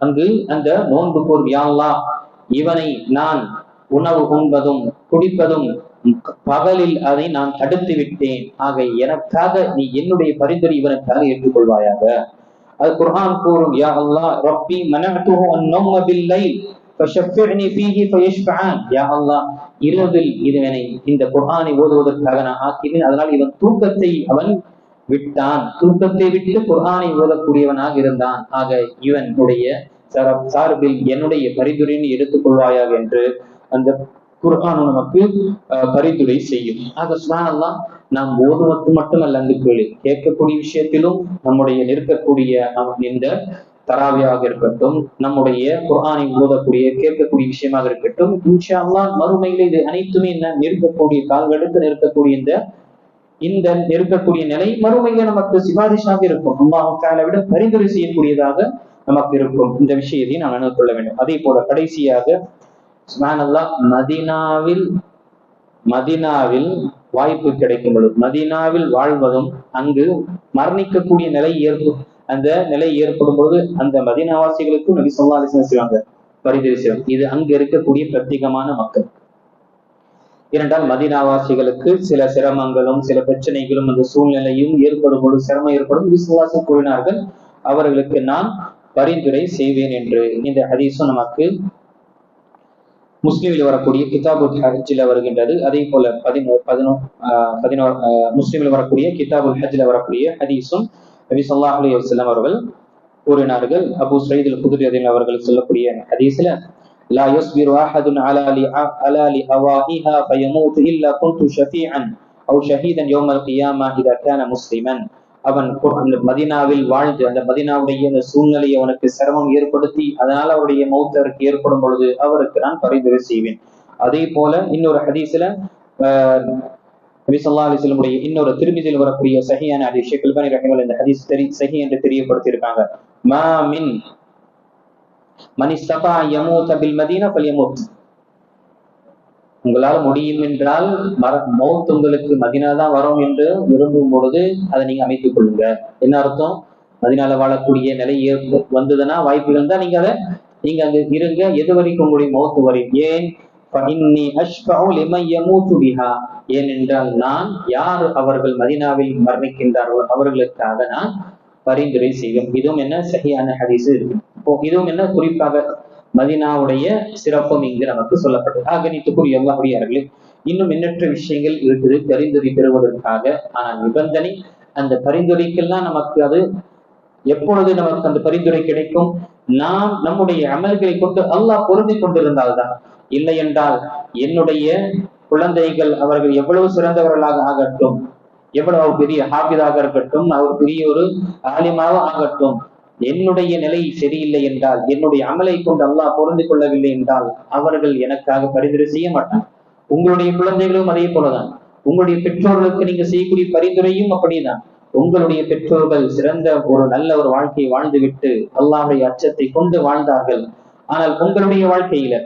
அங்கு அந்த நோன்பு கூறும், யா அல்லாஹ், இவனை நான் உணவு உண்பதும் குடிப்பதும் பகலில் அதை நான் தடுத்து விட்டேன், ஆக எனக்காக நீ என்னுடைய பரிந்துரை இவனுக்காக ஏற்றுக்கொள்வாயாக. அது குர்ஆன் கூறும், யா அல்லாஹ் ரப்பி மனஅதுஹு அன்-நௌம பில்-லைல் ஃபஷஃபிஅனி ஃபீஹி ஃபயஷ்ஃபஅன். யா அல்லாஹ், இரவில் இவனை இந்த குர்ஆனை ஓதுவதற்காக நான் ஆக்கினேன், அதனால் இவன் தூக்கத்தை அவன் விட்டான், தூக்கத்தை விட்டு குர்ஆனை ஓதக்கூடியவனாக இருந்தான், ஆக இவனுடைய சார்பில் என்னுடைய பரிந்துரையை எடுத்துக்கொள்வாயாக என்று அந்த குர்ஆன் நமக்கு பரிந்துரை செய்யும். ஆக சுப்ஹானல்லாஹ், நாம் ஓதுவது மட்டுமல்ல, அந்த கேட்கக்கூடிய விஷயத்திலும் நம்முடைய நிற்கக்கூடிய இந்த தராவியாக இருக்கட்டும், நம்முடைய குர்ஆனை ஓதக்கூடிய கேட்கக்கூடிய விஷயமாக இருக்கட்டும், இன்ஷா அல்லாஹ் மறுமையில இது அனைத்துமே நிற்கக்கூடிய கால்களுக்கு நிற்கக்கூடிய இந்த நெருக்கக்கூடிய நிலை மறுமையில நமக்கு சிபாரிஷாக இருக்கும், அல்லாஹ் தஆலா விட பரிந்துரை செய்யக்கூடியதாக நமக்கு இருக்கும். இந்த விஷயத்தை நாம் நினைவு கொள்ள வேண்டும். அதே போல கடைசியாக சுப்ஹானல்லாஹ், மதீனாவில் வாய்ப்பு கிடைக்கும் பொழுது மதீனாவில் வாழ்வதும் அங்கு மரணிக்கக்கூடிய நிலை ஏற்படும் பொழுது அந்த மதீனாவாசிகளுக்கும் நபி ஸல்லல்லாஹு அலைஹி வஸல்லம் செய்வாங்க பரிந்துரை செய்வாங்க. இது அங்கு இருக்கக்கூடிய பிரத்யேகமான மக்கள். இரண்டால் மதீனாவாசிகளுக்கு சில சிரமங்களும் சில பிரச்சனைகளும் அந்த சூழ்நிலையும் ஏற்படும் பொழுது சிரமம் ஏற்படும் விசுவாசம் கூறினார்கள், அவர்களுக்கு நான் பரிந்துரை செய்வேன் என்று. இந்த ஹதீஸும் நமக்கு முஸ்லிமில் வரக்கூடிய கிதாபுல் ஹஜ்ல வருகின்றது. அதே போல 11 முஸ்லிமில் வரக்கூடிய கிதாபுல் ஹஜ்ல வரக்கூடிய ஹதீஸும் நபி ஸல்லல்லாஹு அலைஹி வஸல்லம் அவர்கள் கூறினார்கள். அபூ ஸயீத் அல்-குத்ரி அவர்கள் சொல்லக்கூடிய ஹதீஸ்ல, லா யஸ்பிரு அஹதுன் அலா லிஹவாஹிஹா ஃபயமூத் இல்லா குன்து ஷஃபீஅன் அவ் ஷஹீதன் யௌமல் கியாமா இதா கான முஸ்லிமன். அவன் மதீனாவில் வாழ்ந்து அந்த மதீனாவுடைய அந்த சூழ்நிலையை அவனுக்கு சிரமம் ஏற்படுத்தி அதனால அவருடைய மௌத்தருக்கு ஏற்படும் பொழுது அவருக்கு நான் பரிந்துரை செய்வேன். அதே போல இன்னொரு ஹதீஸ்ல நபி ஸல்லல்லாஹு அலைஹி வஸல்லம் இன்னொரு திர்மிதியில் வரக்கூடிய சஹீஹான ஹதீஸ் ஷேக் அல்பானி ரஹிமஹுல்லாஹ் இந்த ஹதீஸ் சஹீஹ் என்று தெரியப்படுத்தி இருக்காங்க. மா மின் மன் இஸ்ததா யமூத பில் மதீனா ஃபல்யமூத். உங்களால் முடியும் என்றால் மௌத் உங்களுக்கு மதீனா தான் வரும் என்று விரும்பும் பொழுது அதை நீங்க அமைத்துக் கொள்ளுங்க. என்ன அர்த்தம்? மதீனால வாழக்கூடிய நிலை வந்ததுன்னா வாய்ப்புகள் தான், நீங்க அங்க இருங்க, எது வரைக்கும் உங்களுடைய மௌத்து வரும். ஏன்? ஏனென்றால் நான் யார் அவர்கள் மதீனாவில் மரணிக்கின்றார்களோ அவர்களுக்காக நான் பரிந்துரை செய்வேன். இதுவும் என்ன சஹீஹான ஹதீஸ் இருக்கு. இதுவும் என்ன குறிப்பாக மதீனாவுடைய சிறப்பும் இங்கு நமக்கு சொல்லப்பட்டது. ஆகணித்துக்குரிய அல்லாஹ்வியார்களே, இன்னும் எண்ணற்ற விஷயங்கள் இருக்குது பரிந்துரை பெறுவதற்காக. ஆனால் நிபந்தனை, அந்த பரிந்துரைக்கெல்லாம் நமக்கு அது எப்பொழுது நமக்கு அந்த பரிந்துரை கிடைக்கும்? நாம் நம்முடைய அமல்களை கொண்டு அல்லாஹ் பொருந்தி கொண்டிருந்தால்தான். இல்லை என்றால் என்னுடைய குழந்தைகள் அவர்கள் எவ்வளவு சிறந்தவர்களாக ஆகட்டும், எவ்வளவு பெரிய ஹாபிதாக இருக்கட்டும், அவர் பெரிய ஒரு ஆலிமாக ஆகட்டும், என்னுடைய நிலை சரியில்லை என்றால், என்னுடைய அமலை கொண்டு அல்லாஹ் பொருந்தி கொள்ளவில்லை என்றால் அவர்கள் எனக்காக பரிந்துரை செய்ய மாட்டாங்க. உங்களுடைய குழந்தைகளும் அதே போலதான். உங்களுடைய பெற்றோர்களுக்கு நீங்க செய்யக்கூடிய பரிந்துரையும் அப்படிதான். உங்களுடைய பெற்றோர்கள் சிறந்த ஒரு நல்ல ஒரு வாழ்க்கையை வாழ்ந்துவிட்டு அல்லாஹ்வுடைய அச்சத்தை கொண்டு வாழ்ந்தார்கள். ஆனால் உங்களுடைய வாழ்க்கையில,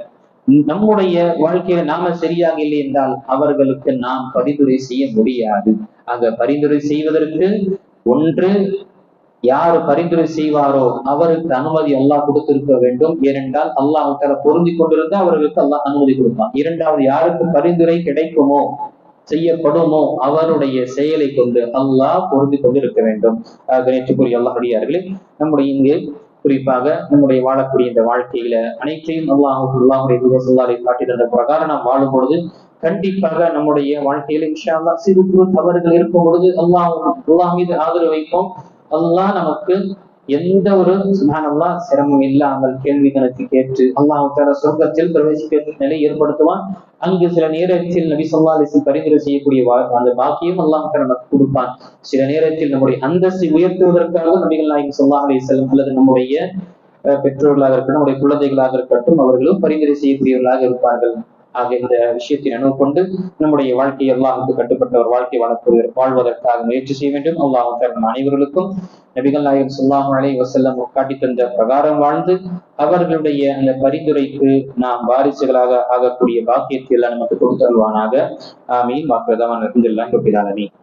நம்முடைய வாழ்க்கையில நாம சரியாக இல்லை என்றால் அவர்களுக்கு நாம் பரிந்துரை செய்ய முடியாது. ஆக பரிந்துரை செய்வதற்கு ஒன்று, யாரு பரிந்துரை செய்வாரோ அவருக்கு அனுமதி அல்லாஹ் கொடுத்திருக்க வேண்டும். ஏனென்றால் அல்லாஹ் தர பொருந்தி கொண்டிருந்தா அவர்களுக்கு அல்லாஹ் அனுமதி கொடுப்பான். இரண்டாவது, யாருக்கு பரிந்துரை கிடைக்குமோ செய்யப்படுமோ அவருடைய செயலை கொண்டு அல்லாஹ் பொருந்தி கொண்டு இருக்க வேண்டும். நேற்றுக்குரிய அல்லாஹ்வுடையார்களே, நம்முடைய இங்கு குறிப்பாக நம்முடைய வாழக்கூடிய இந்த வாழ்க்கையில அனைத்தையும் அல்லாஹுடைய காட்டி தந்த பிரகாரம் நாம் வாழும் பொழுது கண்டிப்பாக நம்முடைய வாழ்க்கையில் இன்ஷா அல்லாஹ் சிறு குறு தவறுகள் இருக்கும் பொழுது அல்லாஹ் மீது ஆதரவு வைப்போம். அல்லாஹ் நமக்கு எந்த ஒரு சுப்ஹானல்லாஹ் சிரமம் இல்லாமல் கேள்வி கணக்கு கேட்டு அல்லாஹ் தஆலா சொர்க்கத்தில் பிரவேசிக்க நிலை ஏற்படுத்துவான். அங்கு சில நேரத்தில் நபி ஸல்லல்லாஹு அலைஹி வஸல்லம் பரிந்துரை செய்யக்கூடிய அந்த பாக்கியம் அல்லாஹ் தஆலா நமக்கு கொடுப்பான். சில நேரத்தில் நம்முடைய அந்தஸ்தை உயர்த்துவதற்காக நபிகள் நாயகம் ஸல்லல்லாஹு அலைஹி வஸல்லம் அல்லது நம்முடைய பெற்றோர்களாக இருக்கட்டும், நம்முடைய குழந்தைகளாக இருக்கட்டும், அவர்களும் பரிந்துரை செய்யக்கூடியவர்களாக இருப்பார்கள். ஆக இந்த விஷயத்தை நினைவு கொண்டு நம்முடைய வாழ்க்கையை அல்லாஹ்வுக்கு கட்டுப்பட்ட ஒரு வாழ்க்கை வாழ்வதற்காக முயற்சி செய்ய வேண்டும். அல்லாஹ் நம் அனைவர்களுக்கும் நபிகள் நாயகம் ஸல்லல்லாஹு அலைஹி வஸல்லம் காட்டி தந்த பிரகாரம் வாழ்ந்து அவர்களுடைய அந்த பரிந்துரைக்கு நாம் வாரிசுகளாக ஆகக்கூடிய பாக்கியத்தை எல்லாம் நமக்கு கொடுத்தருவானாக. ஆமீன். வாக்குதான் அல்ஹம்துலில்லாஹி ரப்பில் ஆலமீன்.